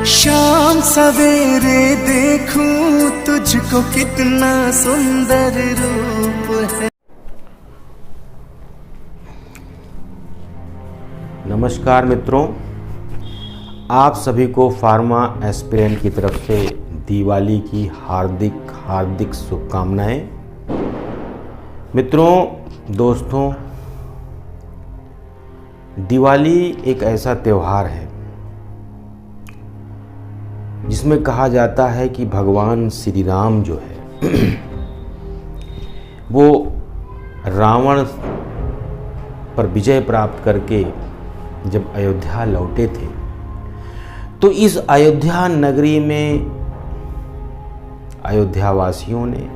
शाम सवेरे देखूं तुझको कितना सुंदर रूप है। नमस्कार मित्रों, आप सभी को फार्मा एस्पिरेंट की तरफ से दिवाली की हार्दिक हार्दिक शुभकामनाएं। मित्रों, दोस्तों, दिवाली एक ऐसा त्यौहार है जिसमें कहा जाता है कि भगवान श्री राम जो है वो रावण पर विजय प्राप्त करके जब अयोध्या लौटे थे तो इस अयोध्या नगरी में अयोध्यावासियों ने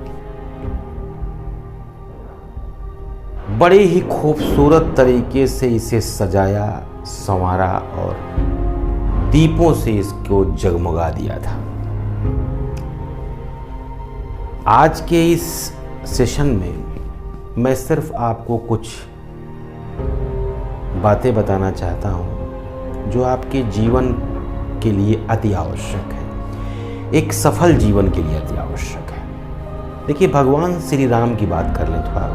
बड़े ही खूबसूरत तरीके से इसे सजाया, संवारा और दीपों से इसको जगमगा दिया था। आज के इस सेशन में मैं सिर्फ आपको कुछ बातें बताना चाहता हूं जो आपके जीवन के लिए अति आवश्यक है, एक सफल जीवन के लिए अति आवश्यक है। देखिए, भगवान श्री राम की बात कर लें थोड़ा।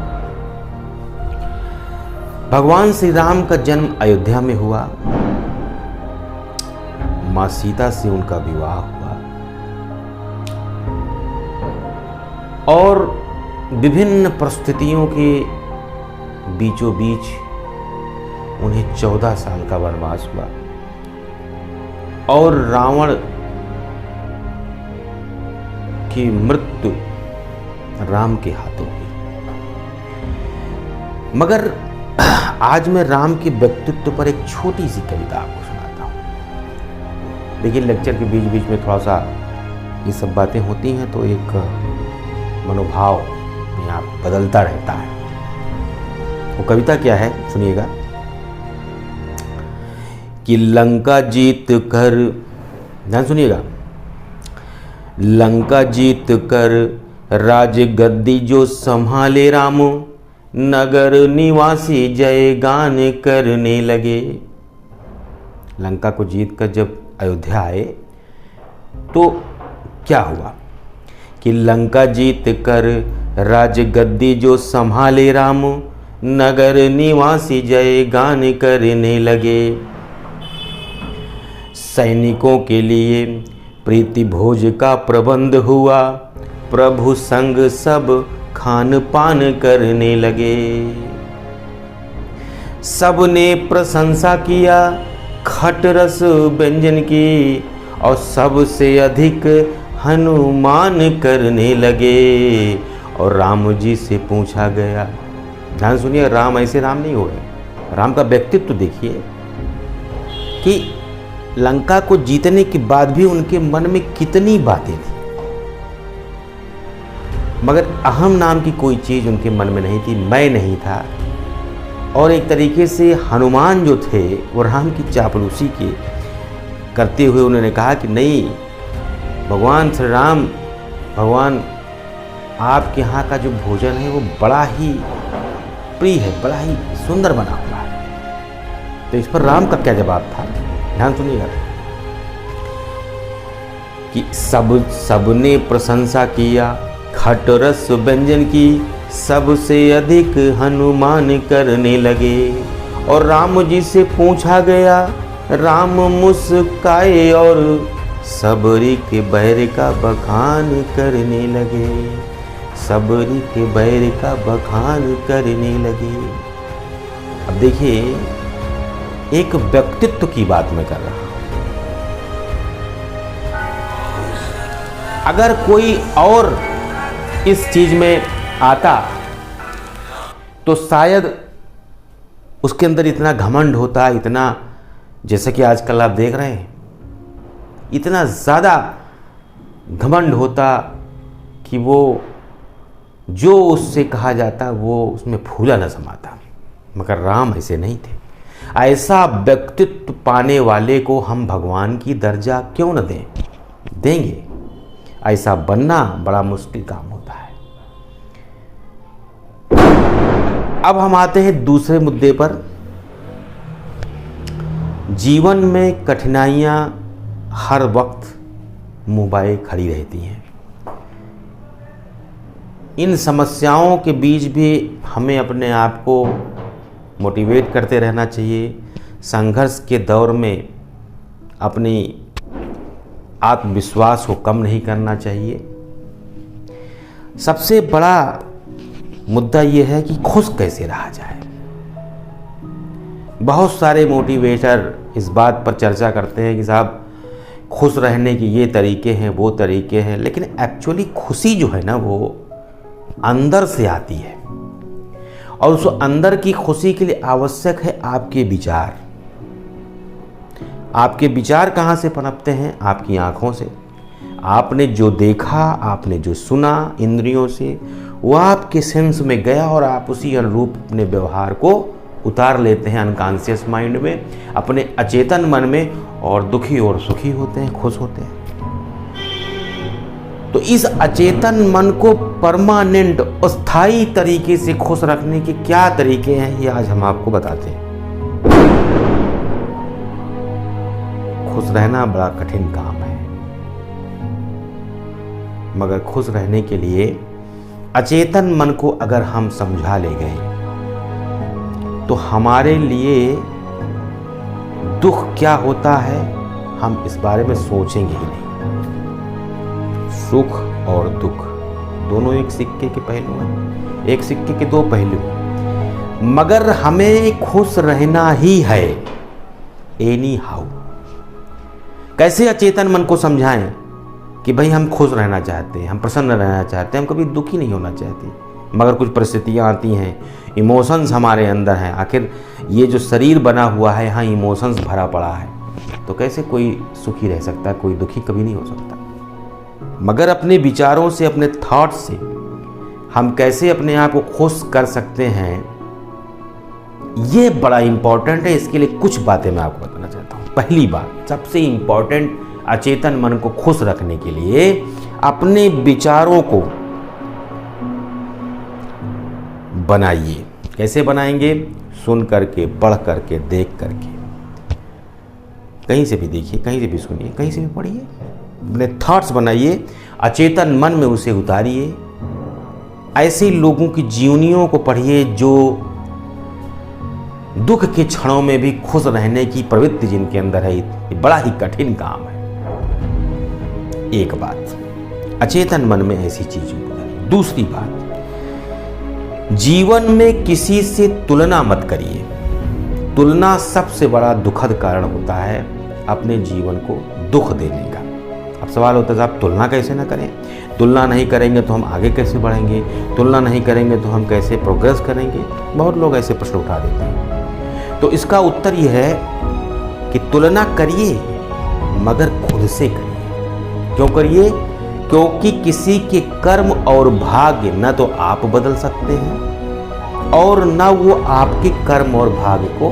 भगवान श्री राम का जन्म अयोध्या में हुआ, मां सीता से उनका विवाह हुआ और विभिन्न परिस्थितियों के बीचों बीच उन्हें 14 साल का वनवास हुआ और रावण की मृत्यु राम के हाथों हुई। मगर आज मैं राम के व्यक्तित्व पर एक छोटी सी कविता आपको सुनाता हूं। देखिए, लेक्चर के बीच बीच में थोड़ा सा ये सब बातें होती हैं तो एक मनोभाव यहाँ बदलता रहता है। वो कविता क्या है, सुनिएगा। कि लंका जीत कर, ध्यान सुनिएगा, लंका जीत कर राज गद्दी जो संभाले राम, नगर निवासी जय गान करने लगे। लंका को जीत कर जब अयोध्या आए तो क्या हुआ कि लंका जीत कर राज गद्दी जो संभाले राम, नगर निवासी जय गान करने लगे। सैनिकों के लिए प्रीति भोज का प्रबंध हुआ, प्रभु संग सब खान पान करने लगे। सबने प्रशंसा किया खटरस व्यंजन की और सबसे अधिक हनुमान करने लगे। और राम जी से पूछा गया, ध्यान सुनिए, राम ऐसे राम नहीं हुए, राम का व्यक्तित्व देखिए कि लंका को जीतने के बाद भी उनके मन में कितनी बातें थी, मगर अहम नाम की कोई चीज़ उनके मन में नहीं थी, मैं नहीं था। और एक तरीके से हनुमान जो थे वो राम की चापलूसी के करते हुए उन्होंने कहा कि नहीं, भगवान श्री राम, भगवान आपके यहाँ का जो भोजन है वो बड़ा ही प्रिय है, बड़ा ही सुंदर बना हुआ है। तो इस पर राम का क्या जवाब था, ध्यान सुनिएगा। कि सबने प्रशंसा किया खटरस व्यंजन की, सबसे अधिक हनुमान करने लगे। और राम जी से पूछा गया, राम मुस्काए और सबरी के बैर का बखान करने लगे। सबरी के बैर का बखान करने लगे। अब देखिए, एक व्यक्तित्व की बात मैं कर रहा हूं। अगर कोई और इस चीज में आता तो शायद उसके अंदर इतना घमंड होता, इतना, जैसे कि आजकल आप देख रहे हैं, इतना ज़्यादा घमंड होता कि वो जो उससे कहा जाता वो उसमें फूला न समाता। मगर राम ऐसे नहीं थे। ऐसा व्यक्तित्व पाने वाले को हम भगवान की दर्जा क्यों न दें, देंगे। ऐसा बनना बड़ा मुश्किल काम होता है। अब हम आते हैं दूसरे मुद्दे पर। जीवन में कठिनाइयाँ हर वक्त मोबाइल खड़ी रहती हैं। इन समस्याओं के बीच भी हमें अपने आप को मोटिवेट करते रहना चाहिए। संघर्ष के दौर में अपनी आत्मविश्वास को कम नहीं करना चाहिए। सबसे बड़ा मुद्दा ये है कि खुश कैसे रहा जाए। बहुत सारे मोटिवेटर इस बात पर चर्चा करते हैं कि साहब खुश रहने के ये तरीके हैं, वो तरीके हैं, लेकिन एक्चुअली खुशी जो है ना वो अंदर से आती है, और उस अंदर की खुशी के लिए आवश्यक है आपके विचार। आपके विचार कहाँ से पनपते हैं? आपकी आंखों से। आपने जो देखा, आपने जो सुना इंद्रियों से, वह आपके सेंस में गया और आप उसी अनुरूप अपने व्यवहार को उतार लेते हैं अनकॉन्शियस माइंड में, अपने अचेतन मन में, और दुखी और सुखी होते हैं, खुश होते हैं। तो इस अचेतन मन को परमानेंट, अस्थायी तरीके से खुश रखने के क्या तरीके हैं, ये आज हम आपको बताते हैं। खुश रहना बड़ा कठिन काम है, मगर खुश रहने के लिए अचेतन मन को अगर हम समझा ले गए तो हमारे लिए दुख क्या होता है हम इस बारे में सोचेंगे ही नहीं। सुख और दुख दोनों एक सिक्के के पहलू हैं, एक सिक्के के दो पहलू, मगर हमें खुश रहना ही है एनी हाउ। कैसे अचेतन मन को समझाएं कि भाई हम खुश रहना चाहते हैं, हम प्रसन्न रहना चाहते हैं, हम कभी दुखी नहीं होना चाहते, मगर कुछ परिस्थितियां आती हैं, इमोशंस हमारे अंदर हैं। आखिर ये जो शरीर बना हुआ है यहाँ इमोशंस भरा पड़ा है, तो कैसे कोई सुखी रह सकता है, कोई दुखी कभी नहीं हो सकता। मगर अपने विचारों से, अपने थॉट से हम कैसे अपने आप को खुश कर सकते हैं, ये बड़ा इंपॉर्टेंट है। इसके लिए कुछ बातें मैं आपको बताना चाहता हूँ। पहली बात, सबसे इंपॉर्टेंट, अचेतन मन को खुश रखने के लिए अपने विचारों को बनाइए। कैसे बनाएंगे? सुन करके, पढ़ करके, देख करके। कहीं से भी देखिए, कहीं से भी सुनिए, कहीं से भी पढ़िए, अपने थॉट्स बनाइए, अचेतन मन में उसे उतारिए। ऐसे लोगों की जीवनियों को पढ़िए जो दुख के क्षणों में भी खुश रहने की प्रवृत्ति जिनके अंदर है। ये बड़ा ही कठिन काम है। एक बात, अचेतन मन में ऐसी चीजें उतारिए। दूसरी बात, जीवन में किसी से तुलना मत करिए। तुलना सबसे बड़ा दुखद कारण होता है अपने जीवन को दुख देने का। अब सवाल होता है साहब तुलना कैसे ना करें? तुलना नहीं करेंगे तो हम आगे कैसे बढ़ेंगे? तुलना नहीं करेंगे तो हम कैसे प्रोग्रेस करेंगे? बहुत लोग ऐसे प्रश्न उठा देते हैं। तो इसका उत्तर यह है कि तुलना करिए, मगर खुद से करिए। क्यों करिए? क्योंकि किसी के कर्म और भाग्य न तो आप बदल सकते हैं और न वो आपके कर्म और भाग्य को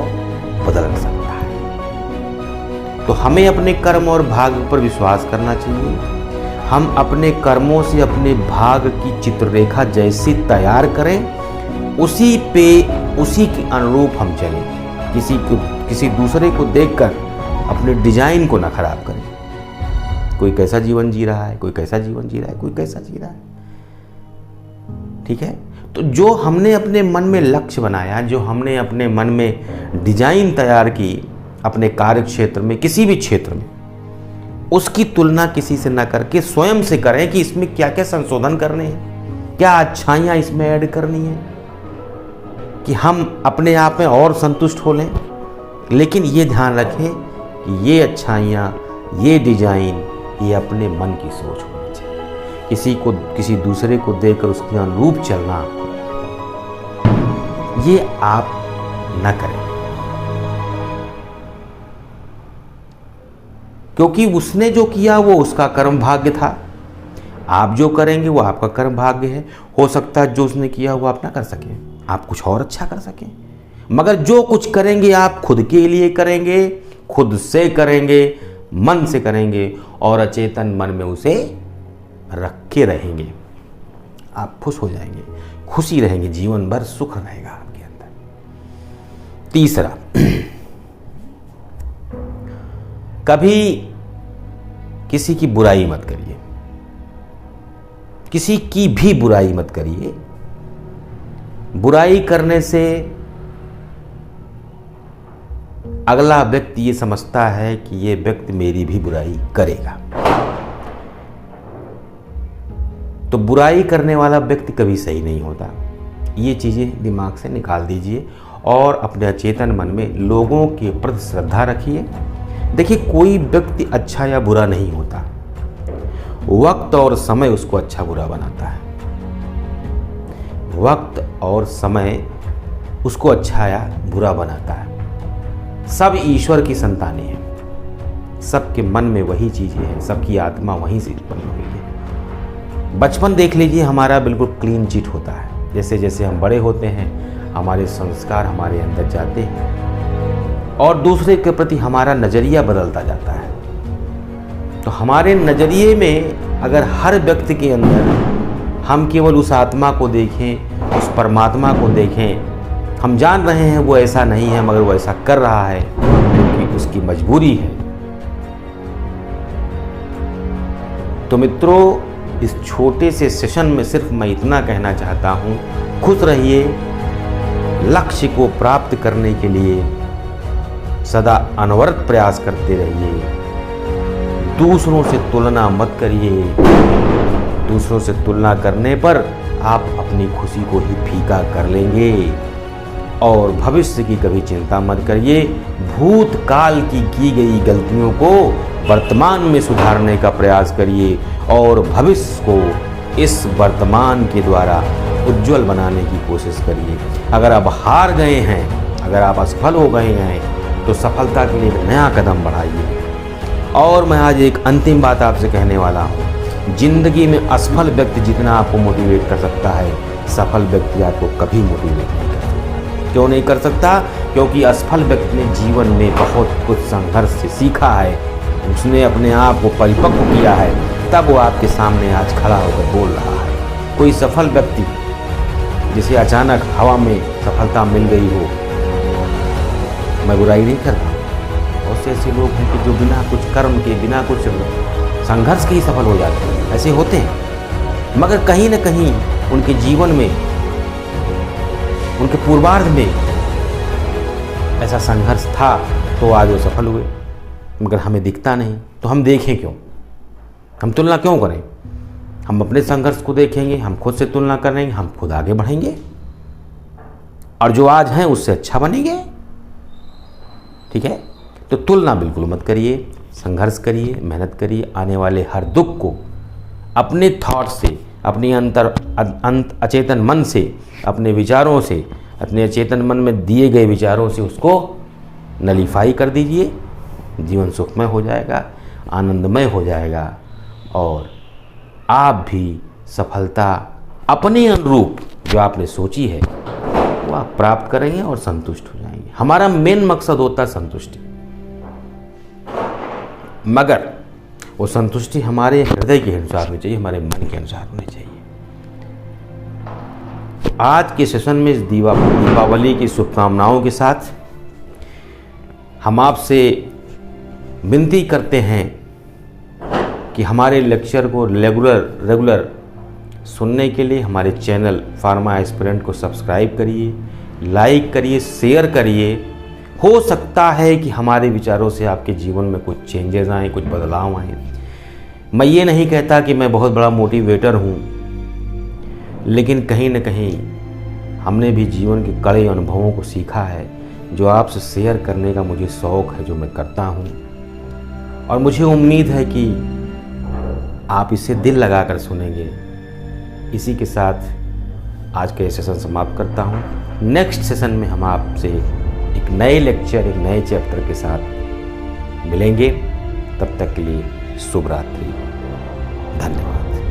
बदल सकता है। तो हमें अपने कर्म और भाग्य पर विश्वास करना चाहिए। हम अपने कर्मों से अपने भाग्य की चित्ररेखा जैसी तैयार करें, उसी के अनुरूप हम चलें। किसी दूसरे को देखकर अपने डिजाइन को ना खराब करें। कोई कैसा जीवन जी रहा है, कोई कैसा जीवन जी रहा है, कोई कैसा जी रहा है। ठीक है? तो जो हमने अपने मन में लक्ष्य बनाया, जो हमने अपने मन में डिजाइन तैयार की अपने कार्य क्षेत्र में, किसी भी क्षेत्र में, उसकी तुलना किसी से ना करके स्वयं से करें कि इसमें क्या क्या संशोधन करने हैं, क्या अच्छाइयाँ इसमें ऐड करनी है, कि हम अपने आप में और संतुष्ट हो लें। लेकिन ये ध्यान रखें कि ये अच्छाइयाँ, ये डिजाइन, ये अपने मन की सोच होनी चाहिए। किसी दूसरे को देखकर उसके अनुरूप चलना, ये आप न करें, क्योंकि उसने जो किया वो उसका कर्म भाग्य था। आप जो करेंगे वो आपका कर्म भाग्य है। हो सकता है जो उसने किया वो आप ना कर सकें, आप कुछ और अच्छा कर सकें, मगर जो कुछ करेंगे आप खुद के लिए करेंगे, खुद से करेंगे, मन से करेंगे और अचेतन मन में उसे रखे रहेंगे। आप खुश हो जाएंगे, खुशी रहेंगे, जीवन भर सुख रहेगा आपके अंदर। तीसरा, कभी किसी की बुराई मत करिए, किसी की भी बुराई मत करिए। बुराई करने से अगला व्यक्ति ये समझता है कि ये व्यक्ति मेरी भी बुराई करेगा, तो बुराई करने वाला व्यक्ति कभी सही नहीं होता। ये चीज़ें दिमाग से निकाल दीजिए और अपने अचेतन मन में लोगों के प्रति श्रद्धा रखिए। देखिए, कोई व्यक्ति अच्छा या बुरा नहीं होता, वक्त और समय उसको अच्छा बुरा बनाता है। वक्त और समय उसको अच्छा या बुरा बनाता है। सब ईश्वर की संतानें हैं, सबके मन में वही चीज़ें हैं, सबकी आत्मा वहीं से उत्पन्न हुई है। बचपन देख लीजिए, हमारा बिल्कुल क्लीन चिट होता है। जैसे जैसे हम बड़े होते हैं, हमारे संस्कार हमारे अंदर जाते हैं और दूसरे के प्रति हमारा नज़रिया बदलता जाता है। तो हमारे नज़रिए में अगर हर व्यक्ति के अंदर हम केवल उस आत्मा को देखें, उस परमात्मा को देखें, हम जान रहे हैं वो ऐसा नहीं है मगर वो ऐसा कर रहा है क्योंकि उसकी मजबूरी है। तो मित्रों, इस छोटे से सेशन में सिर्फ मैं इतना कहना चाहता हूँ, खुश रहिए, लक्ष्य को प्राप्त करने के लिए सदा अनवरत प्रयास करते रहिए। दूसरों से तुलना मत करिए, दूसरों से तुलना करने पर आप अपनी खुशी को ही फीका कर लेंगे। और भविष्य की कभी चिंता मत करिए, भूतकाल की गई गलतियों को वर्तमान में सुधारने का प्रयास करिए और भविष्य को इस वर्तमान के द्वारा उज्जवल बनाने की कोशिश करिए। अगर आप हार गए हैं, अगर आप असफल हो गए हैं, तो सफलता के लिए एक नया कदम बढ़ाइए। और मैं आज एक अंतिम बात आपसे कहने वाला हूँ, जिंदगी में असफल व्यक्ति जितना आपको मोटिवेट कर सकता है, सफल व्यक्ति आपको कभी मोटिवेट नहीं कर सकता। क्यों नहीं कर सकता? क्योंकि असफल व्यक्ति ने जीवन में बहुत कुछ संघर्ष से सीखा है, उसने अपने आप को परिपक्व किया है, तब वो आपके सामने आज खड़ा होकर बोल रहा है। कोई सफल व्यक्ति जिसे अचानक हवा में सफलता मिल गई हो, मैं बुराई नहीं कर रहा, बहुत से ऐसे लोग हैं कि जो बिना कुछ कर्म के, बिना कुछ संघर्ष के ही सफल हो जाते हैं, ऐसे होते हैं। मगर कहीं ना कहीं उनके जीवन में, उनके पूर्वार्ध में ऐसा संघर्ष था, तो आज वो सफल हुए। मगर हमें दिखता नहीं, तो हम देखें क्यों? हम तुलना क्यों करें? हम अपने संघर्ष को देखेंगे, हम खुद से तुलना करेंगे, हम खुद आगे बढ़ेंगे और जो आज हैं उससे अच्छा बनेंगे। ठीक है? तो तुलना बिल्कुल मत करिए, संघर्ष करिए, मेहनत करिए। आने वाले हर दुख को अपने थॉट से, अपने अचेतन मन से, अपने विचारों से, अपने अचेतन मन में दिए गए विचारों से उसको नलीफाई कर दीजिए। जीवन सुखमय हो जाएगा, आनंदमय हो जाएगा और आप भी सफलता अपने अनुरूप जो आपने सोची है वो आप प्राप्त करेंगे और संतुष्ट हो जाएंगे। हमारा मेन मकसद होता है संतुष्टि, मगर वो संतुष्टि हमारे हृदय के अनुसार होनी चाहिए, हमारे मन के अनुसार होनी चाहिए। आज के सेशन में इस दीपावली की शुभकामनाओं के साथ हम आपसे विनती करते हैं कि हमारे लेक्चर को रेगुलर सुनने के लिए हमारे चैनल फार्मा एस्पिरेंट को सब्सक्राइब करिए, लाइक करिए, शेयर करिए। हो सकता है कि हमारे विचारों से आपके जीवन में कुछ चेंजेस आएँ, कुछ बदलाव आएँ। मैं ये नहीं कहता कि मैं बहुत बड़ा मोटिवेटर हूँ, लेकिन कहीं न कहीं हमने भी जीवन के कड़े अनुभवों को सीखा है, जो आपसे शेयर करने का मुझे शौक़ है, जो मैं करता हूँ। और मुझे उम्मीद है कि आप इसे दिल लगाकर सुनेंगे। इसी के साथ आज का ये सेशन समाप्त करता हूँ। नेक्स्ट सेशन में हम आपसे एक नए लेक्चर, एक नए चैप्टर के साथ मिलेंगे। तब तक के लिए शुभ रात्रि, धन्यवाद।